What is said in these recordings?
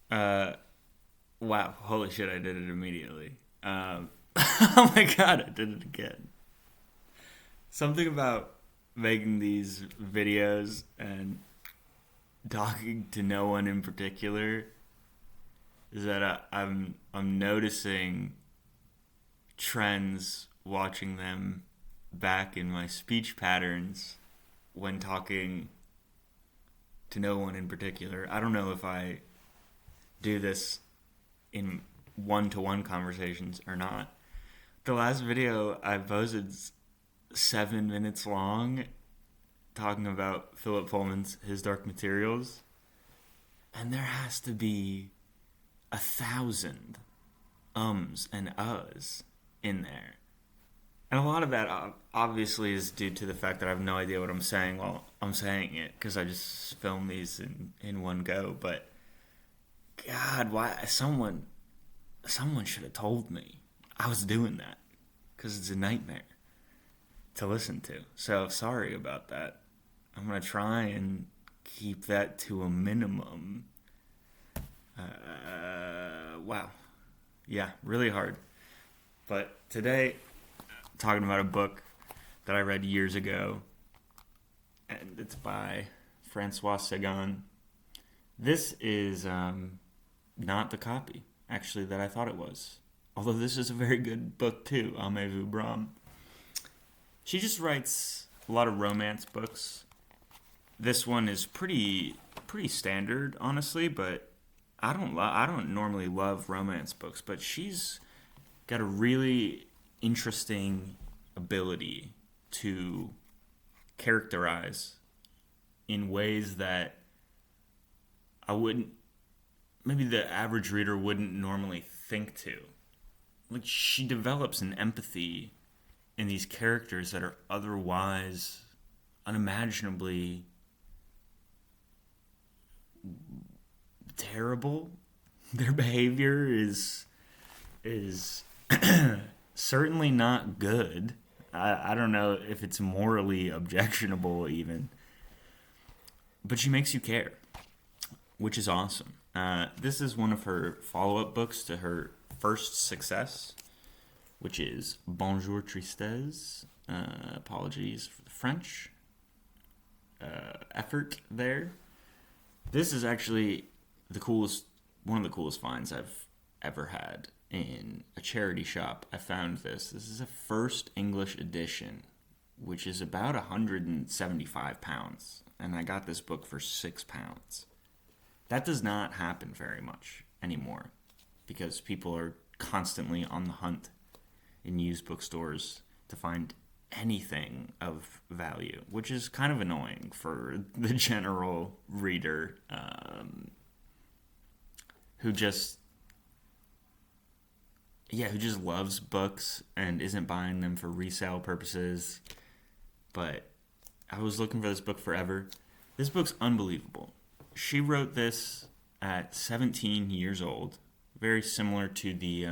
Uh, wow. Holy shit, I did it immediately. Oh my god, I did it again. Something about making these videos and talking to no one in particular is that I'm noticing trends watching them back in my speech patterns when talking to no one in particular. I don't know if I do this in one-to-one conversations or not. The last video I posted 7 minutes long talking about Philip Pullman's His Dark Materials, and there has to be 1,000 ums and uhs in there. And a lot of that obviously is due to the fact that I have no idea what I'm saying while I'm saying it because I just film these in one go. But God, why someone should have told me I was doing that because it's a nightmare to listen to. So sorry about that. I'm gonna try and keep that to a minimum. Wow, yeah, really hard. But today, talking about a book that I read years ago, and it's by Francoise Sagan. This is not the copy, actually, that I thought it was. Although this is a very good book too, Aimez-vous Bram. She just writes a lot of romance books. This one is pretty standard, honestly, but I don't normally love romance books, but she's got a really interesting ability to characterize in ways that I wouldn't, maybe the average reader wouldn't normally think to. Like, she develops an empathy in these characters that are otherwise unimaginably terrible. Their behavior is certainly not good. I don't know if it's morally objectionable even, but she makes you care, which is awesome. This is one of her follow-up books to her first success, which is Bonjour Tristesse. Apologies for the French effort there. This is actually one of the coolest finds I've ever had in a charity shop. I found this. This is a first English edition, which is about 175 pounds, and I got this book for £6. That does not happen very much anymore because people are constantly on the hunt in used bookstores to find anything of value, which is kind of annoying for the general reader who just loves books and isn't buying them for resale purposes. But I was looking for this book forever. This book's unbelievable. She wrote this at 17 years old, very similar to the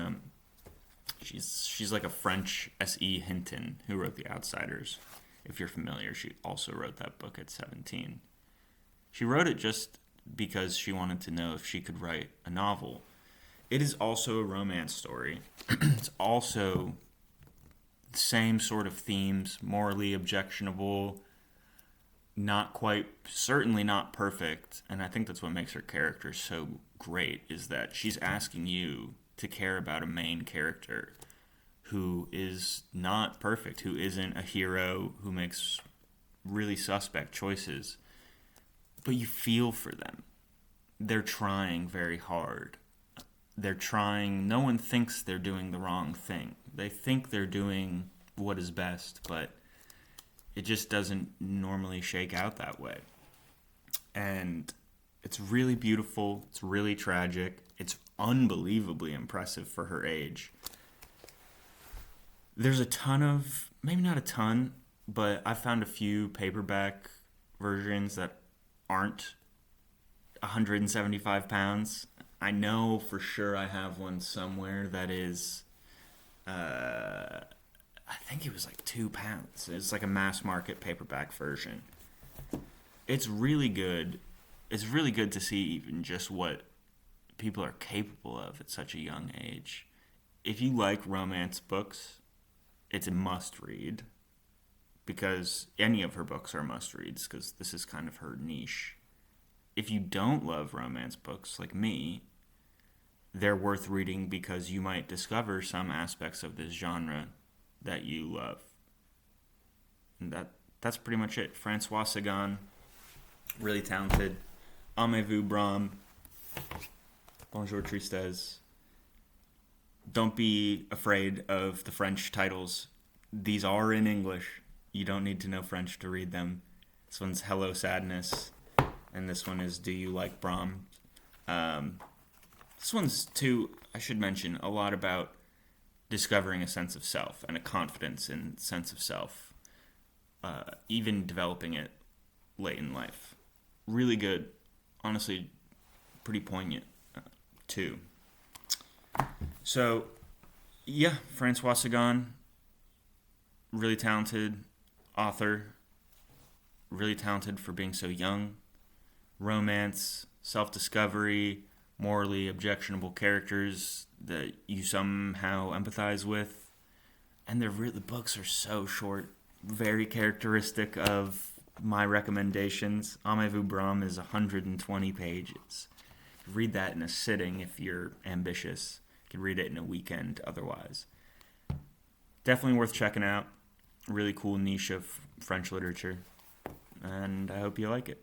she's like a French S.E. Hinton who wrote The Outsiders. If you're familiar, she also wrote that book at 17. She wrote it just because she wanted to know if she could write a novel. It is also a romance story. It's also the same sort of themes, morally objectionable, not quite, certainly not perfect. And I think that's what makes her character so great, is that she's asking you to care about a main character who is not perfect, who isn't a hero, who makes really suspect choices. But you feel for them. They're trying very hard. They're trying, no one thinks they're doing the wrong thing. They think they're doing what is best, but it just doesn't normally shake out that way. And it's really beautiful. It's really tragic. It's unbelievably impressive for her age. There's a ton of, maybe not a ton, but I found a few paperback versions that aren't 175 pounds. I know for sure I have one somewhere that is, I think it was like £2. It's like a mass market paperback version. It's really good. It's really good to see even just what people are capable of at such a young age. If you like romance books, it's a must-read, because any of her books are must-reads, because this is kind of her niche. If you don't love romance books, like me, they're worth reading because you might discover some aspects of this genre that you love. And that's pretty much it. Francoise Sagan, really talented. Aimez-vous Bram. Bonjour Tristesse. Don't be afraid of the French titles. These are in English. You don't need to know French to read them. This one's Hello Sadness, and this one is Do You Like Bram? This one's, too, I should mention, a lot about discovering a sense of self and a confidence in sense of self, even developing it late in life. Really good. Honestly, pretty poignant, too. So, yeah, Francois Sagan, really talented author, really talented for being so young. Romance, self-discovery, morally objectionable characters that you somehow empathize with. And the books are so short, very characteristic of my recommendations. Aimez-vous Bram is 120 pages. Read that in a sitting if you're ambitious. You can read it in a weekend otherwise. Definitely worth checking out. Really cool niche of French literature. And I hope you like it.